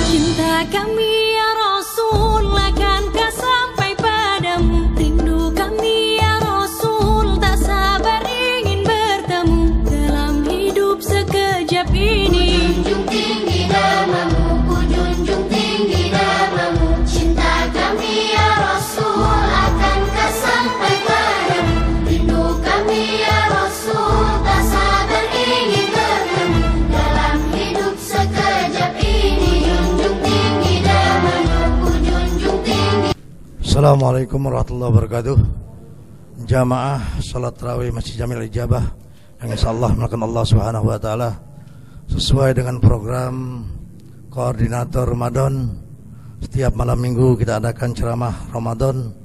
Cinta kami ya Rasul akankah sampai padamu, rindu kami ya Rasul tak sabar ingin bertemu dalam hidup sekejap ini. Junjung tinggi namamu, ku junjung tinggi namamu. Cinta kami ya Rasul akankah sampai padamu, rindu kami ya Rasul tak sabar ingin bertemu dalam hidup sekejap ini. Junjung tinggi namamu, ku junjung tinggi. Assalamualaikum warahmatullahi wabarakatuh. Jamaah salat tarawih Masjid Jamil Ijabah yang insyaallah melakukan Allah Subhanahu wa taala sesuai dengan program koordinator Ramadan. Setiap malam minggu kita adakan ceramah Ramadan.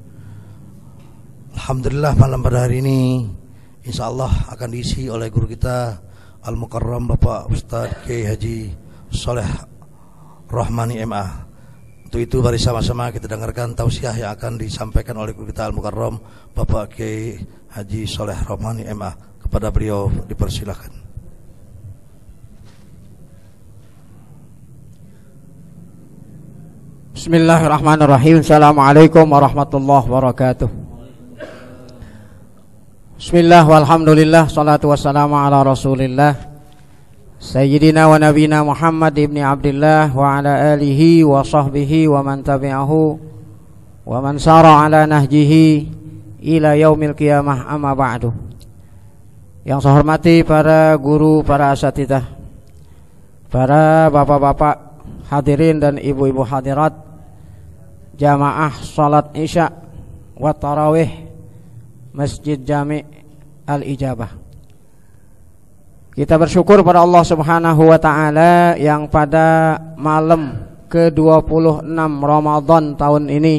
Alhamdulillah malam pada hari ini insyaallah akan diisi oleh guru kita Al-Mukarram Bapak Ustadz Kiai Haji Soleh Rahmani MA. Untuk itu mari sama-sama kita dengarkan tausiah yang akan disampaikan oleh guru kita Al-Mukarram Bapak Kiai Haji Soleh Rahmani MA. Kepada beliau dipersilahkan. Bismillahirrahmanirrahim. Assalamualaikum warahmatullahi wabarakatuh. Bismillah walhamdulillah, salatu wassalamu ala rasulillah Sayyidina wa nabina Muhammad ibni Abdillah wa ala alihi wa sahbihi wa man tabi'ahu wa man sara ala nahjihi ila yaumil qiyamah, amma ba'du. Yang saya hormati para guru, para asatidzah, para bapak-bapak hadirin dan ibu-ibu hadirat, jamaah salat isya wa tarawih Masjid Jami' Al-Ijabah. Kita bersyukur pada Allah Subhanahu wa taala yang pada malam ke-26 Ramadan tahun ini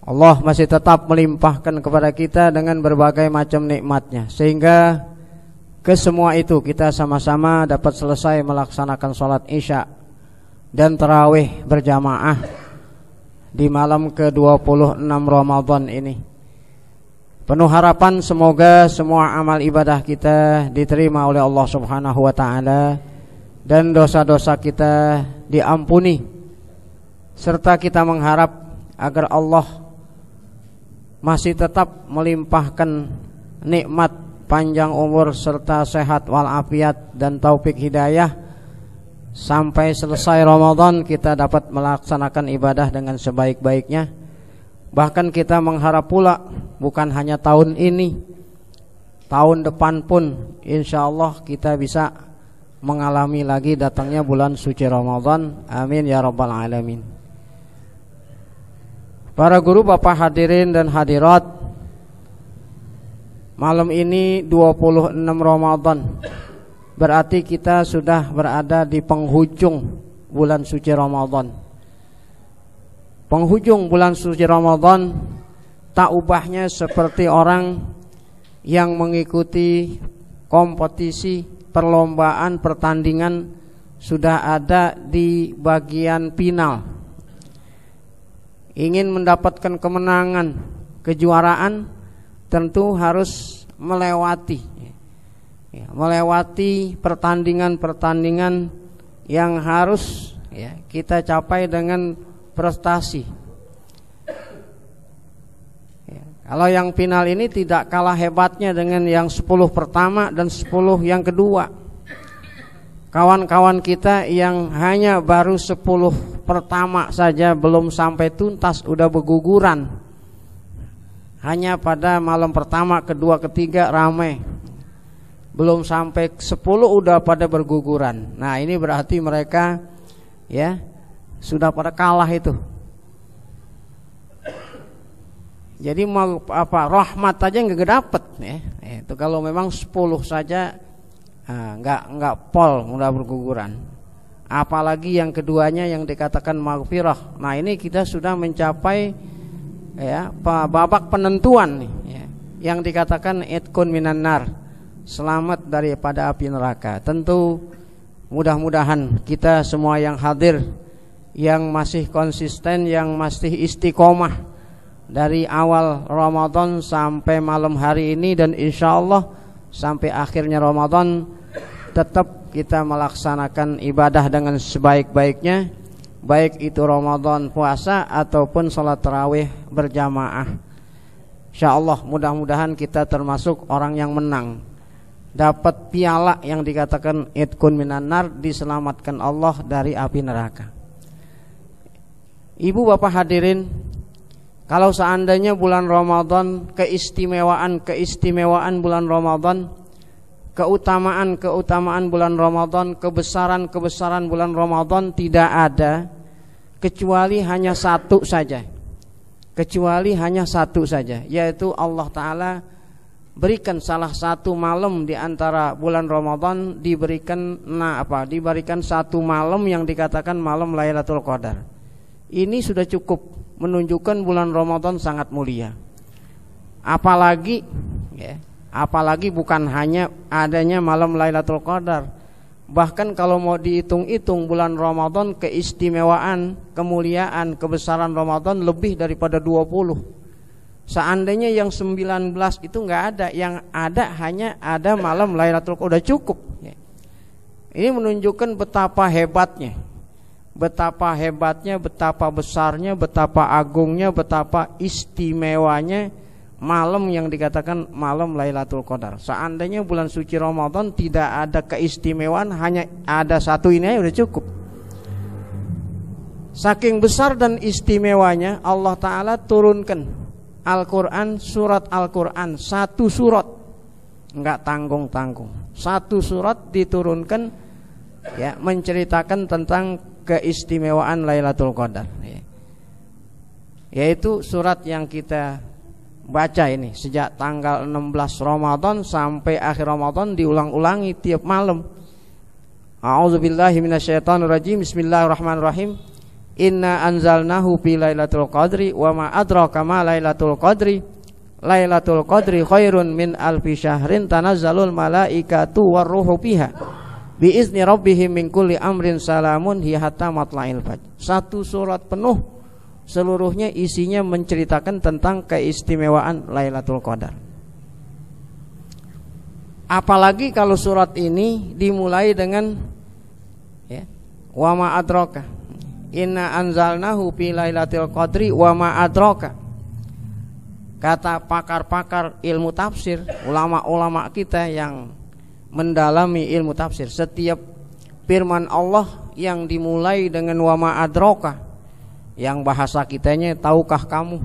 Allah masih tetap melimpahkan kepada kita dengan berbagai macam nikmatnya, sehingga kesemua itu kita sama-sama dapat selesai melaksanakan sholat isya dan tarawih berjamaah di malam ke-26 Ramadan ini. Penuh harapan semoga semua amal ibadah kita diterima oleh Allah Subhanahu wa taala dan dosa-dosa kita diampuni, serta kita mengharap agar Allah masih tetap melimpahkan nikmat panjang umur serta sehat walafiat dan taufik hidayah sampai selesai Ramadan kita dapat melaksanakan ibadah dengan sebaik-baiknya. Bahkan kita mengharap pula bukan hanya tahun ini, tahun depan pun insyaallah kita bisa mengalami lagi datangnya bulan suci Ramadan. Amin ya rabbal alamin. Para guru, bapak hadirin dan hadirat, malam ini 26 Ramadan, berarti kita sudah berada di penghujung bulan suci Ramadan. Penghujung bulan suci Ramadan tak ubahnya seperti orang yang mengikuti kompetisi, perlombaan, pertandingan, sudah ada di bagian final. Ingin mendapatkan kemenangan, kejuaraan, tentu harus melewati pertandingan-pertandingan yang harus kita capai dengan prestasi. Kalau yang final ini tidak kalah hebatnya dengan yang 10 pertama dan 10 yang kedua. Kawan-kawan kita yang hanya baru 10 pertama saja belum sampai tuntas udah berguguran. Hanya pada malam pertama, kedua, ketiga ramai. Belum sampai 10 udah pada berguguran. Nah, ini berarti mereka sudah pada kalah itu. Jadi mau apa, rahmat aja nggak dapet Itu kalau memang 10 saja nggak pol udah berguguran. Apalagi yang keduanya yang dikatakan maghfirah. Nah, ini kita sudah mencapai babak penentuan nih, yang dikatakan itkun minan nar, selamat daripada api neraka. Tentu mudah-mudahan kita semua yang hadir, yang masih konsisten, yang masih istiqomah dari awal Ramadan sampai malam hari ini, dan insya Allah sampai akhirnya Ramadan tetap kita melaksanakan ibadah dengan sebaik-baiknya, baik itu Ramadan puasa ataupun sholat tarawih berjamaah. Insyaallah mudah-mudahan kita termasuk orang yang menang, dapat piala yang dikatakan idkun minan nar, diselamatkan Allah dari api neraka. Ibu bapak hadirin, kalau seandainya bulan Ramadan, keistimewaan bulan Ramadan, keutamaan bulan Ramadan, kebesaran bulan Ramadan tidak ada kecuali hanya satu saja. Yaitu Allah Ta'ala berikan salah satu malam di antara bulan Ramadan, diberikan satu malam yang dikatakan malam Lailatul Qadar. Ini sudah cukup menunjukkan bulan Ramadan sangat mulia. Apalagi bukan hanya adanya malam Lailatul Qadar, bahkan kalau mau dihitung-hitung bulan Ramadan, keistimewaan, kemuliaan, kebesaran Ramadan lebih daripada 20. Seandainya yang 19 itu nggak ada, yang ada hanya ada malam Lailatul Qadar, udah cukup. Ini menunjukkan betapa hebatnya, betapa besarnya, betapa agungnya, betapa istimewanya malam yang dikatakan malam Lailatul Qadar. Seandainya bulan suci Ramadan tidak ada keistimewaan, hanya ada satu ini aja udah cukup. Saking besar dan istimewanya, Allah Ta'ala turunkan Al-Quran, surat Al-Quran, satu surat, enggak tanggung-tanggung, satu surat diturunkan, ya, menceritakan tentang keistimewaan Lailatul Qadar, ya. Yaitu surat yang kita baca ini sejak tanggal 16 Ramadan sampai akhir Ramadan, diulang-ulangi tiap malam. A'udzubillahi minasyaitonirrajim. Bismillahirrahmanirrahim. Inna anzalnahu fi Lailatul Qadri wa ma adraka ma Lailatul Qadri. Lailatul Qadri khairun min alfi syahrin tanazzalul malaikatu warruhu fiha bi izni rabbihim min kulli amrin salamun hiya hatta matla'il fajr. Satu surat penuh, seluruhnya isinya menceritakan tentang keistimewaan Lailatul Qadar. Apalagi kalau surat ini dimulai dengan, ya, wa ma adraka inna anzalnahu fi Lailatul Qadri wa ma adraka. Kata pakar-pakar ilmu tafsir, ulama-ulama kita yang mendalami ilmu tafsir, setiap firman Allah yang dimulai dengan wa ma adraka, yang bahasa kitanya tahukah kamu,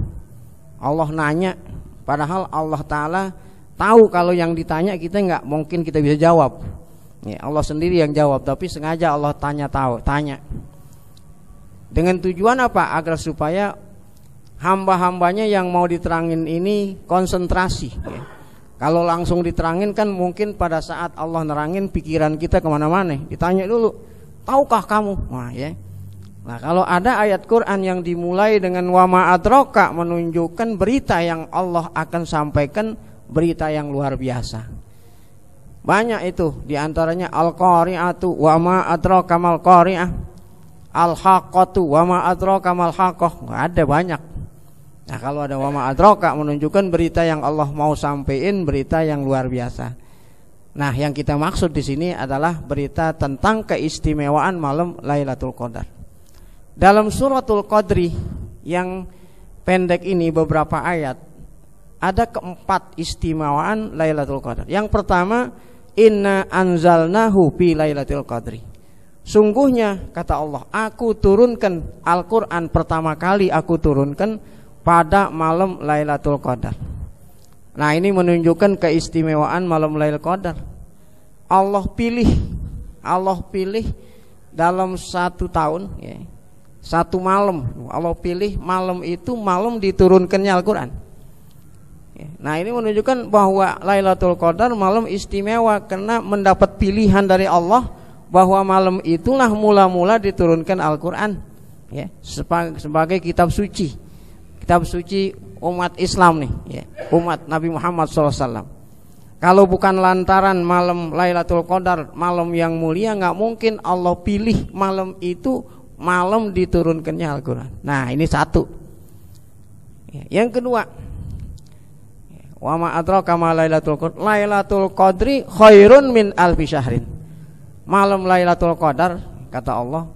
Allah nanya, padahal Allah Ta'ala tahu kalau yang ditanya kita nggak mungkin kita bisa jawab, ya, Allah sendiri yang jawab, tapi sengaja Allah tanya dengan tujuan apa? Agar supaya hamba-hambanya yang mau diterangin ini konsentrasi, ya. Kalau langsung diterangin kan mungkin pada saat Allah nerangin pikiran kita kemana-mana, ditanya dulu, tahukah kamu? Nah, ya. Nah, kalau ada ayat Quran yang dimulai dengan wa ma adraka, menunjukkan berita yang Allah akan sampaikan, berita yang luar biasa. Banyak itu, diantaranya al-qari'atu wa ma adraka mal qari'ah, al-haqqatu wa ma adraka mal haqqah. Ada banyak. Nah, kalau ada wa ma adraka menunjukkan berita yang Allah mau sampaikan, berita yang luar biasa. Nah, yang kita maksud di sini adalah berita tentang keistimewaan malam Lailatul Qadar. Dalam suratul Qadri yang pendek ini beberapa ayat, ada keempat istimewaan Lailatul Qadar. Yang pertama, inna anzalnahu fi Lailatul Qadri. Sungguhnya kata Allah, aku turunkan Al-Quran pertama kali aku turunkan pada malam Lailatul Qadar. Nah, ini menunjukkan keistimewaan malam Lailatul Qadar. Allah pilih dalam satu tahun, ya, satu malam, Allah pilih malam itu malam diturunkannya Al-Quran. Nah, ini menunjukkan bahwa Lailatul Qadar malam istimewa karena mendapat pilihan dari Allah bahwa malam itulah mula-mula diturunkan Al-Quran, ya, sebagai kitab suci umat Islam nih, ya, umat Nabi Muhammad SAW. Kalau bukan lantaran malam Lailatul Qadar malam yang mulia, nggak mungkin Allah pilih malam itu malam diturunkannya Al-Quran. Nah, ini satu. Yang kedua, wa ma adraka ma Lailatul Qadri khairun min alfi syahrin. malam Lailatul Qadar kata Allah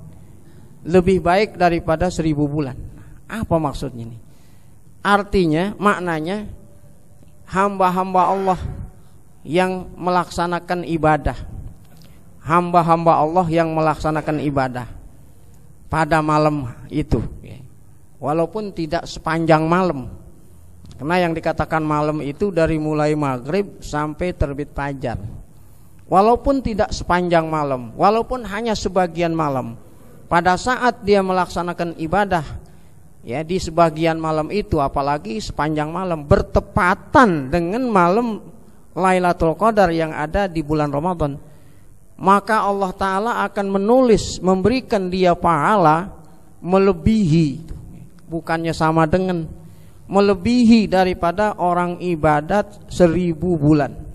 lebih baik daripada 1000 bulan. Apa maksudnya ini? Artinya, maknanya hamba-hamba Allah yang melaksanakan ibadah, hamba-hamba Allah yang melaksanakan ibadah pada malam itu, walaupun tidak sepanjang malam. Karena yang dikatakan malam itu dari mulai maghrib sampai terbit fajar. Walaupun tidak sepanjang malam, walaupun hanya sebagian malam, pada saat dia melaksanakan ibadah ya di sebagian malam itu, apalagi sepanjang malam bertepatan dengan malam Lailatul Qadar yang ada di bulan Ramadan, maka Allah Ta'ala akan menulis, memberikan dia pahala melebihi, bukannya sama dengan, melebihi daripada orang ibadat 1000 bulan.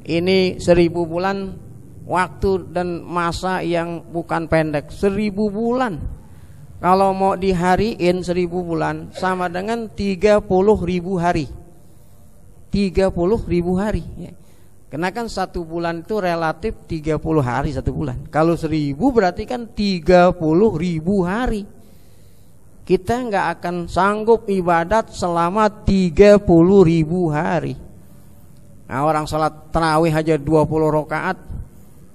Ini 1000 bulan waktu dan masa yang bukan pendek. 1000 bulan kalau mau dihariin 1000 bulan sama dengan 30.000 hari. 30.000 hari ya. Karena kan 1 bulan itu relatif 30 hari 1 bulan. Kalau 1000 berarti kan 30.000 hari. Kita nggak akan sanggup ibadat selama 30.000 hari. Nah, orang salat tarawih aja 20 rakaat,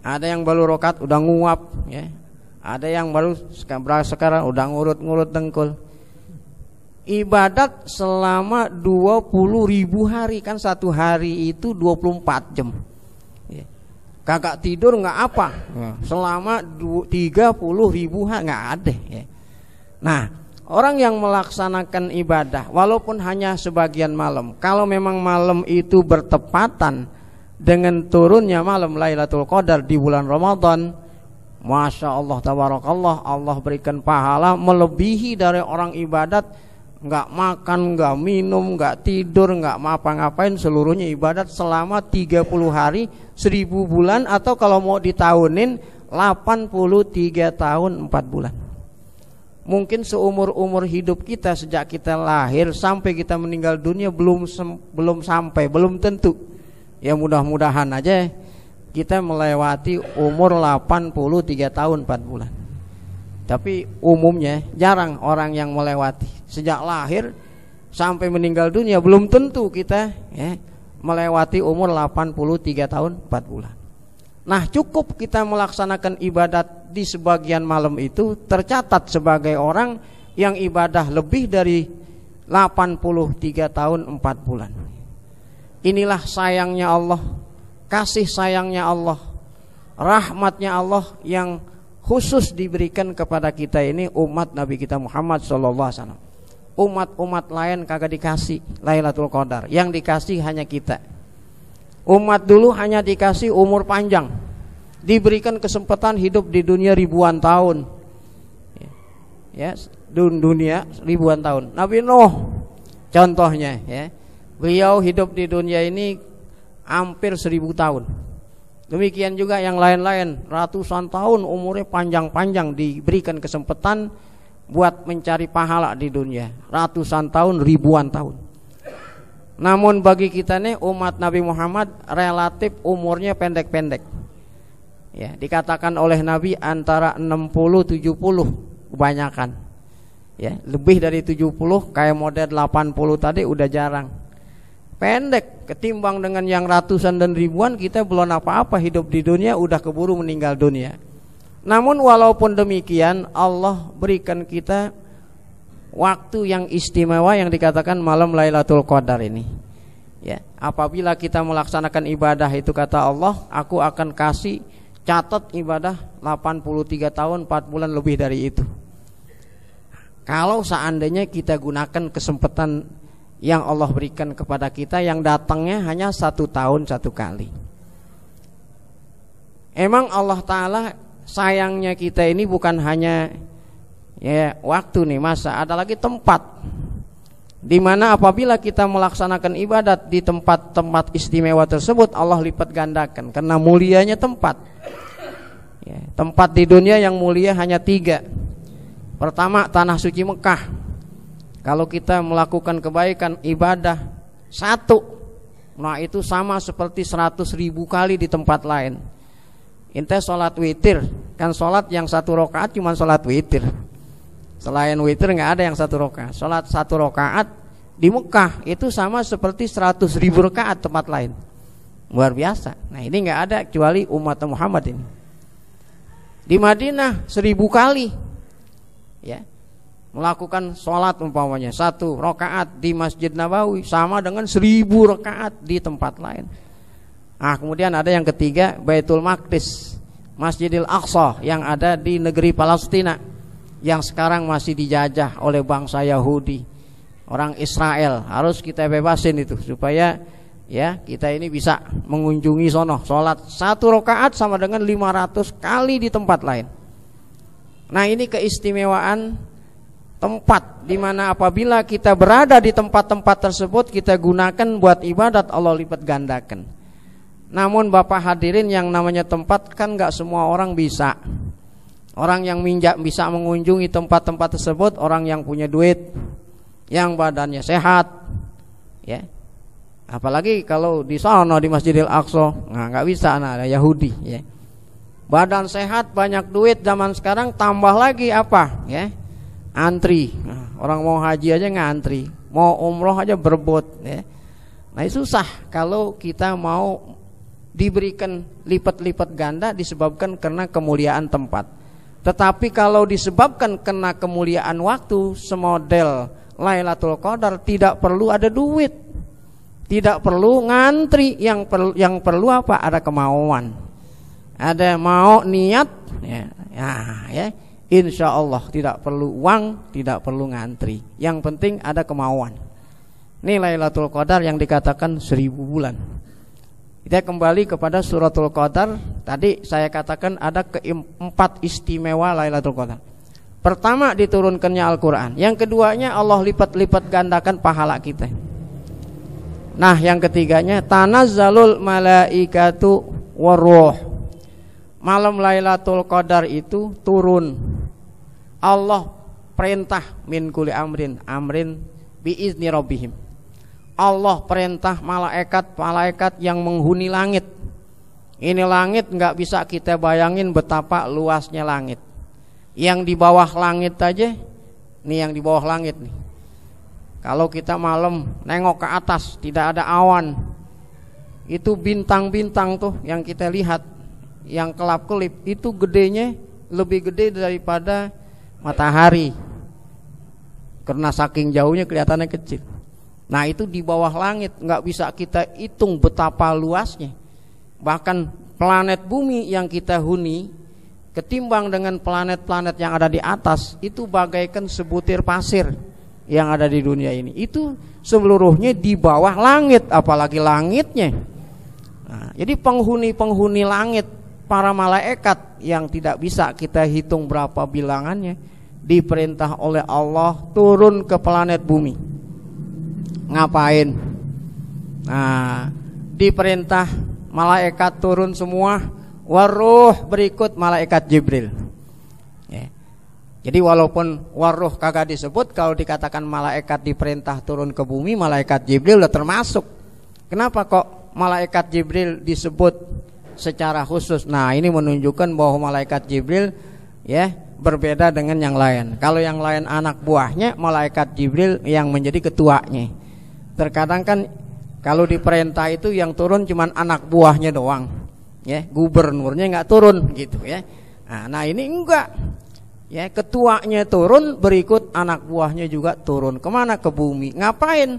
ada yang baru rakaat udah nguap ya. Ada yang baru sekarang udah ngurut-ngurut dengkul. Ibadat selama 20.000 hari, kan 1 hari itu 24 jam ya. Kagak tidur nggak apa ya. Selama 30.000 hari nggak ada ya. Nah, orang yang melaksanakan ibadah walaupun hanya sebagian malam, kalau memang malam itu bertepatan dengan turunnya malam Lailatul Qadar di bulan Ramadan, Masya Allah tabarakallah, Allah berikan pahala melebihi dari orang ibadat, nggak makan, nggak minum, nggak tidur, nggak ngapa-ngapain, seluruhnya ibadat selama 30 hari 1000 bulan, atau kalau mau ditahunin 83 tahun 4 bulan. Mungkin seumur-umur hidup kita sejak kita lahir sampai kita meninggal dunia belum sampai, belum tentu. Ya mudah-mudahan aja kita melewati umur 83 tahun 4 bulan. Tapi umumnya jarang orang yang melewati. Sejak lahir sampai meninggal dunia belum tentu kita ya, melewati umur 83 tahun 4 bulan. Nah, cukup kita melaksanakan ibadat di sebagian malam itu tercatat sebagai orang yang ibadah lebih dari 83 tahun 4 bulan. Inilah sayangnya Allah, kasih sayangnya Allah, rahmatnya Allah yang khusus diberikan kepada kita ini umat Nabi kita Muhammad SAW. Umat-umat lain kagak dikasih Lailatul Qadar, yang dikasih hanya kita. Umat dulu hanya dikasih umur panjang, diberikan kesempatan hidup di dunia ribuan tahun. Ya, dunia ribuan tahun. Nabi Nuh contohnya ya. Beliau hidup di dunia ini hampir 1000 tahun. Demikian juga yang lain-lain, ratusan tahun umurnya panjang-panjang, diberikan kesempatan buat mencari pahala di dunia. Ratusan tahun, ribuan tahun. Namun bagi kita nih umat Nabi Muhammad relatif umurnya pendek-pendek. Ya, dikatakan oleh Nabi antara 60-70 kebanyakan. Ya, lebih dari 70 kayak model 80 tadi udah jarang. Pendek ketimbang dengan yang ratusan dan ribuan, kita belum apa-apa hidup di dunia udah keburu meninggal dunia. Namun walaupun demikian, Allah berikan kita waktu yang istimewa yang dikatakan malam Lailatul Qadar ini. Ya, apabila kita melaksanakan ibadah itu kata Allah, aku akan kasih catat ibadah 83 tahun 4 bulan lebih dari itu. Kalau seandainya kita gunakan kesempatan yang Allah berikan kepada kita yang datangnya hanya 1 tahun 1 kali. Emang Allah Ta'ala sayangnya kita ini bukan hanya ya waktu nih, masa, ada lagi tempat. Dimana apabila kita melaksanakan ibadat di tempat-tempat istimewa tersebut, Allah lipat gandakan karena mulianya tempat ya, tempat di dunia yang mulia hanya 3. Pertama, tanah suci Mekah. Kalau kita melakukan kebaikan ibadah 1, nah itu sama seperti 100.000 kali di tempat lain. Ente sholat witir, kan sholat yang 1 rakaat cuma sholat witir. Selain witir nggak ada yang 1 rakaat. Sholat 1 rakaat di Mekah itu sama seperti 100.000 rakaat tempat lain. Luar biasa. Nah ini nggak ada kecuali umat Muhammad ini. Di Madinah 1000 kali, ya, melakukan sholat umpamanya 1 rakaat di Masjid Nabawi sama dengan 1000 rakaat di tempat lain. Nah kemudian ada yang ketiga, Baitul Maqdis, Masjidil Aqsa yang ada di negeri Palestina yang sekarang masih dijajah oleh bangsa Yahudi, orang Israel. Harus kita bebasin itu supaya ya kita ini bisa mengunjungi sono. Sholat 1 rakaat sama dengan 500 kali di tempat lain. Nah ini keistimewaan tempat dimana apabila kita berada di tempat-tempat tersebut kita gunakan buat ibadat, Allah lipat gandakan. Namun Bapak hadirin, yang namanya tempat kan gak semua orang bisa. Orang yang bisa mengunjungi tempat-tempat tersebut orang yang punya duit, yang badannya sehat, ya. Apalagi kalau di sana di Masjidil Aqsa, nah nggak bisa, nah ada Yahudi, ya. Badan sehat, banyak duit zaman sekarang, tambah lagi apa, ya? Antri. Nah, orang mau haji aja ngantri, mau umroh aja berebut, ya. Nah susah kalau kita mau diberikan lipat-lipat ganda disebabkan karena kemuliaan tempat. Tetapi kalau disebabkan karena kemuliaan waktu, semodel Lailatul Qadar tidak perlu ada duit, tidak perlu ngantri, yang perlu apa? Ada kemauan, ada mau niat, ya, insya Allah tidak perlu uang, tidak perlu ngantri. Yang penting ada kemauan. Ini Lailatul Qadar yang dikatakan 1000 bulan. Kita kembali kepada suratul Qadar. Tadi saya katakan ada 4 istimewa Lailatul Qadar. Pertama, diturunkannya Al-Quran. Yang keduanya, Allah lipat-lipat gandakan pahala kita. Nah yang ketiganya, tanazzalul malaikatu waruh. Malam Lailatul Qadar itu turun, Allah perintah min kulli amrin biizni rabbihim. Allah perintah malaikat yang menghuni langit. Ini langit nggak bisa kita bayangin betapa luasnya langit. Yang di bawah langit aja, nih yang di bawah langit nih. Kalau kita malam nengok ke atas tidak ada awan, itu bintang-bintang tuh yang kita lihat, yang kelap-kelip itu gedenya lebih gede daripada matahari. Karena saking jauhnya kelihatannya kecil. Nah itu di bawah langit, nggak bisa kita hitung betapa luasnya. Bahkan planet bumi yang kita huni ketimbang dengan planet-planet yang ada di atas, itu bagaikan sebutir pasir yang ada di dunia ini. Itu seluruhnya di bawah langit, apalagi langitnya. Nah, jadi penghuni langit, para malaikat yang tidak bisa kita hitung berapa bilangannya, diperintah oleh Allah turun ke planet bumi. Ngapain? Nah, diperintah malaikat turun semua, waruh berikut malaikat Jibril. Ya. Jadi walaupun waruh kagak disebut, kalau dikatakan malaikat diperintah turun ke bumi, malaikat Jibril udah termasuk. Kenapa kok malaikat Jibril disebut secara khusus? Nah, ini menunjukkan bahwa malaikat Jibril ya berbeda dengan yang lain. Kalau yang lain anak buahnya, malaikat Jibril yang menjadi ketuanya. Terkadang kan kalau diperintah itu yang turun cuman anak buahnya doang, ya, gubernurnya nggak turun gitu ya. Nah ini enggak, ya, ketuanya turun, berikut anak buahnya juga turun. Kemana? Ke bumi. Ngapain?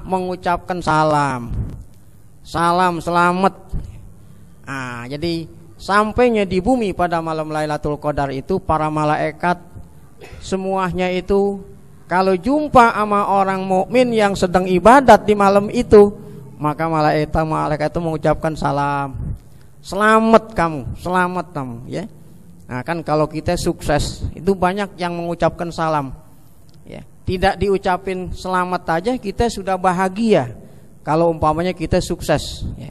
Mengucapkan salam selamat. Jadi sampainya di bumi pada malam Lailatul Qadar itu, para malaikat semuanya itu kalau jumpa sama orang mukmin yang sedang ibadat di malam itu, maka malaikat itu mengucapkan salam, selamat kamu, ya. Nah kan kalau kita sukses itu banyak yang mengucapkan salam, ya. Tidak diucapin selamat aja kita sudah bahagia. Kalau umpamanya kita sukses, ya,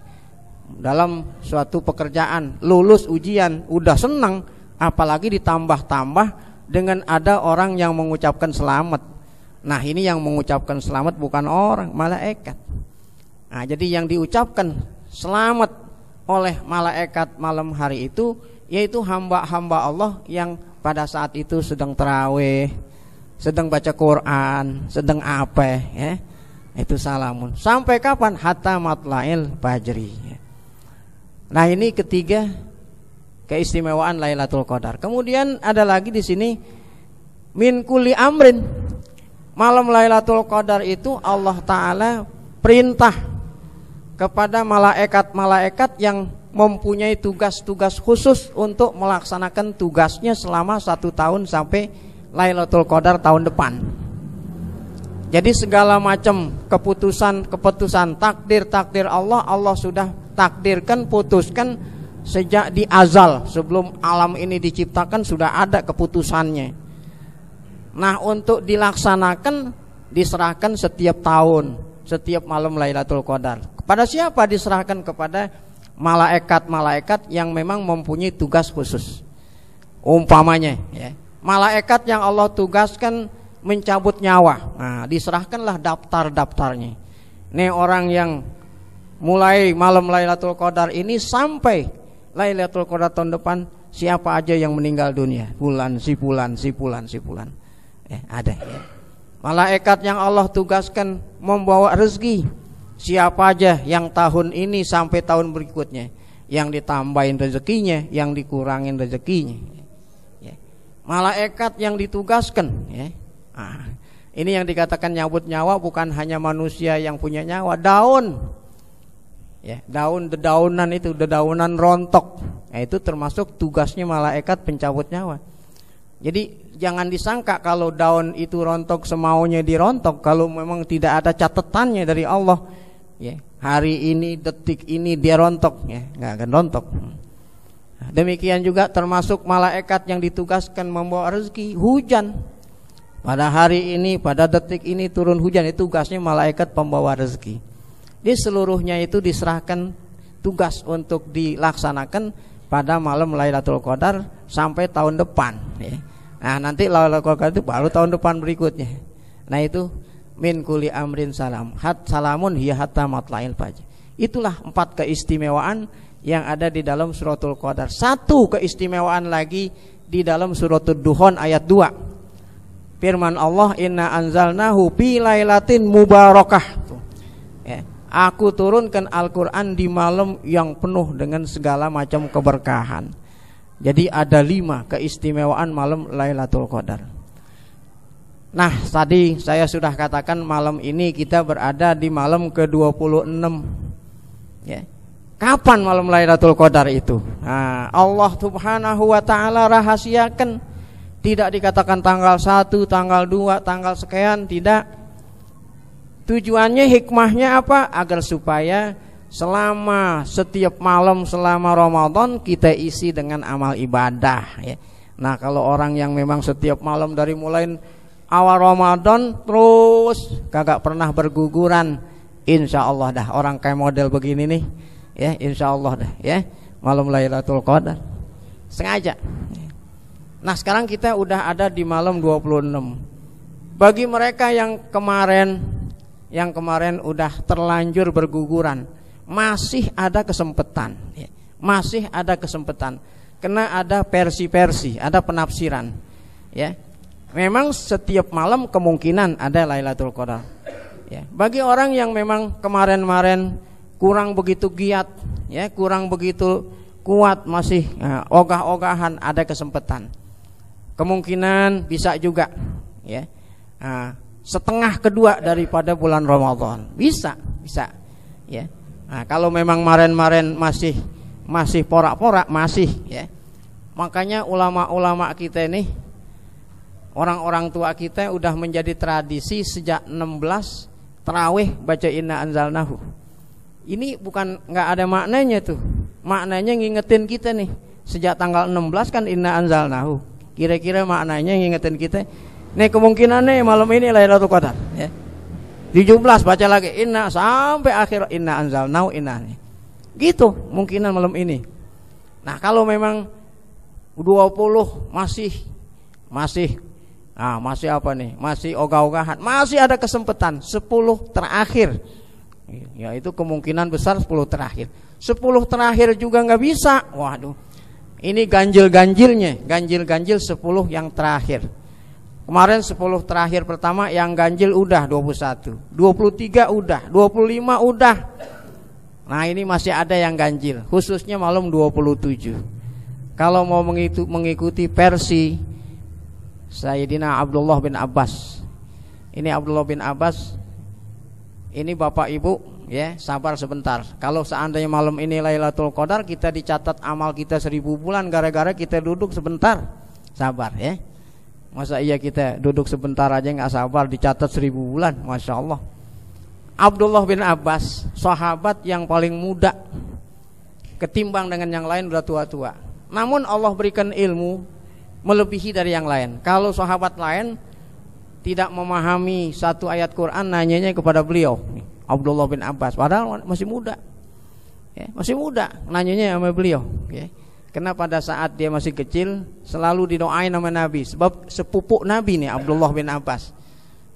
dalam suatu pekerjaan, lulus ujian, udah senang, apalagi ditambah-tambah dengan ada orang yang mengucapkan selamat. Nah ini yang mengucapkan selamat bukan orang, malaikat. Nah jadi yang diucapkan selamat oleh malaikat malam hari itu, yaitu hamba-hamba Allah yang pada saat itu sedang tarawih, sedang baca Quran, sedang apa ya. Itu salamun. Sampai kapan? Hatta matla'il fajri. Nah, ini ketiga keistimewaan Lailatul Qadar. Kemudian ada lagi di sini min kulli amrin. Malam Lailatul Qadar itu Allah Ta'ala perintah kepada malaikat-malaikat yang mempunyai tugas-tugas khusus untuk melaksanakan tugasnya selama 1 tahun sampai Lailatul Qadar tahun depan. Jadi segala macam keputusan takdir Allah sudah takdirkan, putuskan sejak di azal, sebelum alam ini diciptakan sudah ada keputusannya. Nah, untuk dilaksanakan diserahkan setiap tahun, setiap malam Lailatul Qadar. Kepada siapa diserahkan? Kepada malaikat-malaikat yang memang mempunyai tugas khusus. Umpamanya ya, malaikat yang Allah tugaskan mencabut nyawa. Nah, diserahkanlah daftar-daftarnya. Nih orang yang mulai malam Lailatul Qadar ini sampai Lailatul Qadar tahun depan, siapa aja yang meninggal dunia, si fulan. Ada ya. Malaikat yang Allah tugaskan membawa rezeki. Siapa aja yang tahun ini sampai tahun berikutnya, yang ditambahin rezekinya, yang dikurangin rezekinya ya. Malaikat yang ditugaskan ya. Nah, ini yang dikatakan nyabut nyawa bukan hanya manusia yang punya nyawa, daun ya, dedaunan itu, dedaunan rontok. Nah, itu termasuk tugasnya malaikat pencabut nyawa. Jadi jangan disangka kalau daun itu rontok semaunya dirontok, kalau memang tidak ada catatannya dari Allah ya, hari ini, detik ini dia rontok ya, nggak akan rontok. Demikian juga termasuk malaikat yang ditugaskan membawa rezeki, hujan. Pada hari ini, pada detik ini turun hujan, itu tugasnya malaikat pembawa rezeki. Di seluruhnya itu diserahkan tugas untuk dilaksanakan pada malam Lailatul Qadar sampai tahun depan ya. Nah, nanti Lailatul Qadar itu baru tahun depan berikutnya. Nah, itu min kulli amrin salamun hiya hatta matla'il fajr. Itulah 4 keistimewaan yang ada di dalam suratul Qadar. 1 keistimewaan lagi di dalam suratul Duhan ayat 2. Firman Allah, inna anzalnahu fi lailatin mubarakah. Ya, aku turunkan Al-Qur'an di malam yang penuh dengan segala macam keberkahan. Jadi ada 5 keistimewaan malam Lailatul Qadar. Nah, tadi saya sudah katakan malam ini kita berada di malam ke-26 ya. Kapan malam Lailatul Qadar itu? Nah, Allah Subhanahu wa Ta'ala rahasiakan. Tidak dikatakan tanggal 1, tanggal 2, tanggal sekian, tidak. Tujuannya, hikmahnya apa? Agar supaya selama setiap malam selama Ramadan kita isi dengan amal ibadah ya. Nah, kalau orang yang memang setiap malam dari mulai awal Ramadan terus kagak pernah berguguran, insya Allah dah orang kayak model begini nih ya, insya Allah dah ya malam Lailatul Qadar sengaja. Nah, sekarang kita udah ada di malam 26. Bagi mereka yang kemarin udah terlanjur berguguran, masih ada kesempatan ya. Masih ada kesempatan, karena ada versi-versi, ada penafsiran ya. Memang setiap malam kemungkinan ada Lailatul Qadar ya. Bagi orang yang memang kemarin-kemarin kurang begitu giat ya, kurang begitu kuat, masih ogah-ogahan, ada kesempatan. Kemungkinan bisa juga ya, setengah kedua daripada bulan Ramadan bisa ya. Nah, kalau memang kemarin masih porak-porak masih ya. Makanya ulama-ulama kita ini, orang-orang tua kita udah menjadi tradisi sejak 16 tarawih baca inna anzalnahu. Ini bukan nggak ada maknanya tuh. Maknanya ngingetin kita nih. Sejak tanggal 16 kan inna anzalnahu. Kira-kira maknanya ngingetin kita. Nih kemungkinannya malam ini Lailatul Qadar ya. 17 baca lagi inna sampai akhir inna anzalnahu inna. Gitu mungkinan malam ini. Nah, kalau memang 20 masih apa nih? Masih ogah-ogahan, masih ada kesempatan 10 terakhir Ya itu kemungkinan besar 10 terakhir. 10 terakhir juga nggak bisa. Waduh. Ini ganjil-ganjil 10 yang terakhir. Kemarin 10 terakhir pertama yang ganjil udah 21, 23 udah, 25 udah. Nah ini masih ada yang ganjil, khususnya malam 27. Kalau mau mengikuti versi Sayyidina Abdullah bin Abbas. Ini Abdullah bin Abbas. Ini Bapak Ibu ya, sabar sebentar. Kalau seandainya malam ini Lailatul Qadar, kita dicatat amal kita 1000 bulan gara-gara kita duduk sebentar. Sabar ya. Masa iya kita duduk sebentar aja nggak sabar dicatat 1000 bulan, Masya Allah. Abdullah bin Abbas, sahabat yang paling muda ketimbang dengan yang lain udah tua-tua. Namun Allah berikan ilmu melebihi dari yang lain. Kalau sahabat lain tidak memahami satu ayat Quran, nanyanya kepada beliau, Abdullah bin Abbas, padahal masih muda ya, masih muda, nanyanya sama beliau ya. Karena pada saat dia masih kecil selalu didoain sama Nabi, sebab sepupu Nabi nih Abdullah bin Abbas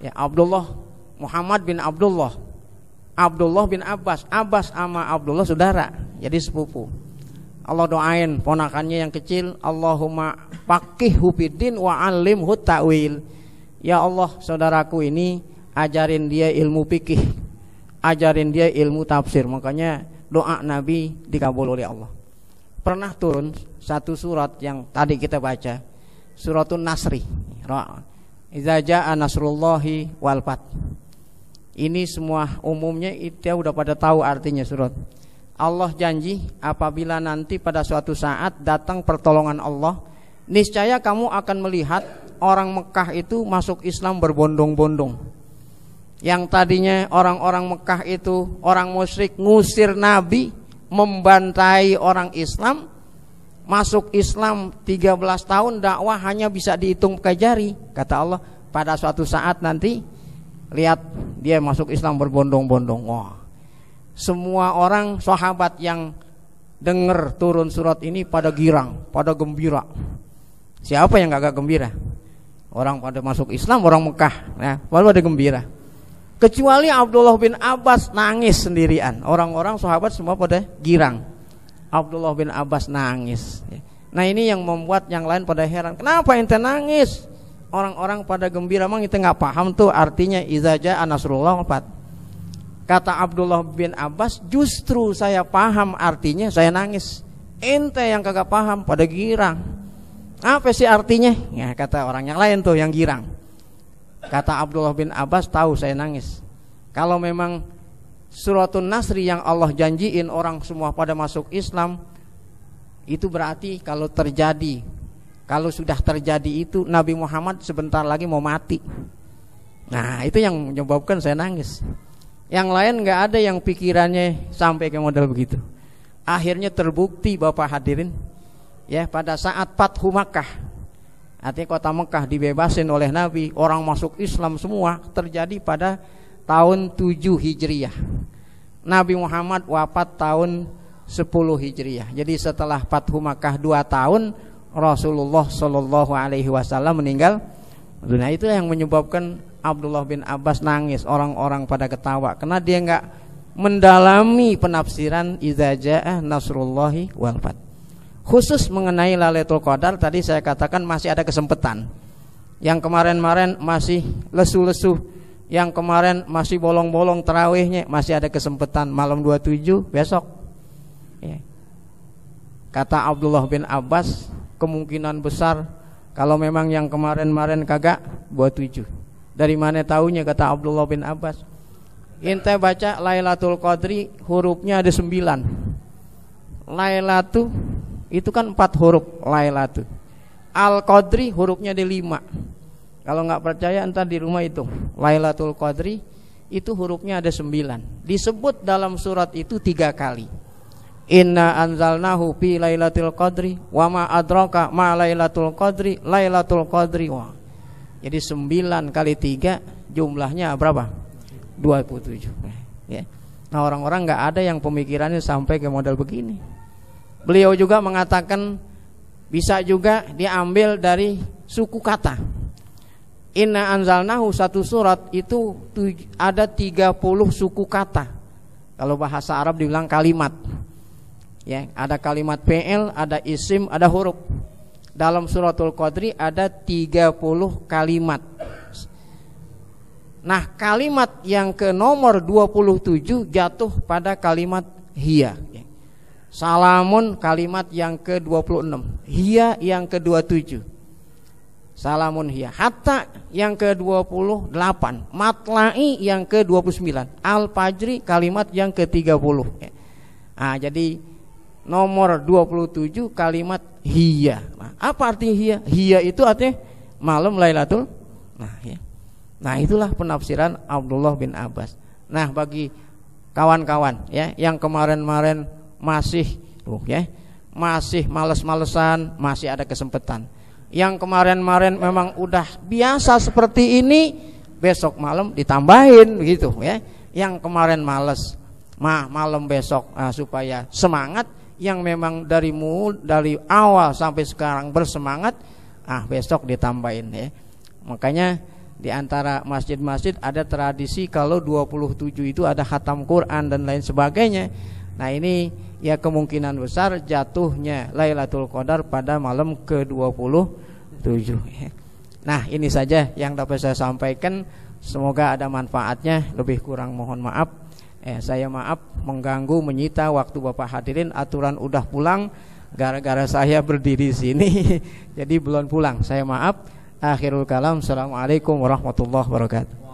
ya, Abdullah Muhammad bin Abdullah bin Abbas, Abbas sama Abdullah saudara, jadi sepupu. Allah doain ponakannya yang kecil, Allahumma faqihhu fiddin wa 'allimhu ta'wil. Ya Allah, saudaraku ini ajarin dia ilmu fikih, ajarin dia ilmu tafsir. Makanya doa Nabi dikabul oleh Allah. Pernah turun satu surat yang tadi kita baca, suratun Nasri, Idza jaa nasrullahi wal fath. Ini semua umumnya kita udah pada tahu artinya surat. Allah janji apabila nanti pada suatu saat datang pertolongan Allah, niscaya kamu akan melihat orang Mekah itu masuk Islam berbondong-bondong. Yang tadinya orang-orang Mekah itu orang musyrik ngusir Nabi, membantai orang Islam, masuk Islam 13 tahun dakwah hanya bisa dihitung pakai jari. Kata Allah, pada suatu saat nanti lihat dia masuk Islam berbondong-bondong. Wah, semua orang sahabat yang dengar turun surat ini pada girang, pada gembira. Siapa yang gak gembira? Orang pada masuk Islam, orang Mekah ya, pada gembira. Kecuali Abdullah bin Abbas nangis sendirian. Orang-orang sahabat semua pada girang, Abdullah bin Abbas nangis. Nah ini yang membuat yang lain pada heran, kenapa ente nangis? Orang-orang pada gembira, emang ente gak paham tuh artinya idza jaa nasrullah wal fath. Kata Abdullah bin Abbas, justru saya paham artinya, saya nangis. Ente yang kagak paham pada girang. Apa sih artinya? Ya kata orang yang lain tuh yang girang. Kata Abdullah bin Abbas, tahu saya nangis. Kalau memang suratun Nasri yang Allah janjiin orang semua pada masuk Islam, itu berarti kalau terjadi, kalau sudah terjadi itu Nabi Muhammad sebentar lagi mau mati. Nah itu yang menyebabkan saya nangis. Yang lain gak ada yang pikirannya sampai ke model begitu. Akhirnya terbukti Bapak hadirin ya, pada saat Fathu Makkah, artinya kota Mekah dibebasin oleh Nabi, orang masuk Islam semua, terjadi pada tahun 7 Hijriah. Nabi Muhammad wafat tahun 10 Hijriah. Jadi setelah Fathu Makkah 2 tahun, Rasulullah Shallallahu Alaihi Wasallam meninggal. Nah itu yang menyebabkan Abdullah bin Abbas nangis, orang-orang pada ketawa karena dia nggak mendalami penafsiran idza jaa nasrullahi wal fath. Khusus mengenai Lailatul Qadar tadi saya katakan masih ada kesempatan. Yang kemarin-kemarin masih lesu-lesu, yang kemarin masih bolong-bolong tarawihnya, masih ada kesempatan malam 27 besok. Ya. Kata Abdullah bin Abbas, kemungkinan besar kalau memang yang kemarin-kemarin kagak 27. Dari mana taunya? Kata Abdullah bin Abbas, ente baca Lailatul Qadri hurufnya ada 9. Lailatu itu kan 4 huruf Lailatu. Al-Qadri hurufnya ada 5. Kalau nggak percaya entar di rumah itu. Lailatul Qadri itu hurufnya ada 9. Disebut dalam surat itu 3 kali. Inna anzalnahu fi Lailatul Qadri wa ma adraka ma Lailatul Qadri Lailatul Qadri. Wah. Jadi 9 kali 3 jumlahnya berapa? 27. Ya. Nah orang-orang nggak ada yang pemikirannya sampai ke model begini. Beliau juga mengatakan bisa juga diambil dari suku kata. Inna anzalnahu satu surat itu ada 30 suku kata. Kalau bahasa Arab dibilang kalimat. Ya, ada kalimat fi'il, ada isim, ada huruf. Dalam suratul Qadri ada 30 kalimat. Nah, kalimat yang ke nomor 27 jatuh pada kalimat hiya. Salamun kalimat yang ke-26, hiya yang ke-27. Salamun hiya. Hatta yang ke-28, matla'i yang ke-29, al-fajri kalimat yang ke-30. Nah, jadi nomor 27 kalimat hiya. Nah, apa artinya hiya? Hiya itu artinya malam Lailatul. Nah, itulah penafsiran Abdullah bin Abbas. Nah, bagi kawan-kawan ya yang kemarin-kemarin masih masih males-malesan, masih ada kesempatan. Yang kemarin-kemarin memang udah biasa seperti ini, besok malam ditambahin begitu ya. Yang kemarin males, malam besok supaya semangat. Yang memang dari awal sampai sekarang bersemangat, besok ditambahin ya. Makanya di antara masjid-masjid ada tradisi kalau 27 itu ada khatam Quran dan lain sebagainya. Nah, ini ya kemungkinan besar jatuhnya Lailatul Qadar pada malam ke-27. Nah, ini saja yang dapat saya sampaikan. Semoga ada manfaatnya. Lebih kurang mohon maaf. Saya maaf mengganggu, menyita waktu Bapak hadirin. Aturan udah pulang, gara-gara saya berdiri sini jadi belum pulang. Saya maaf. Akhirul kalam. Assalamualaikum warahmatullahi wabarakatuh.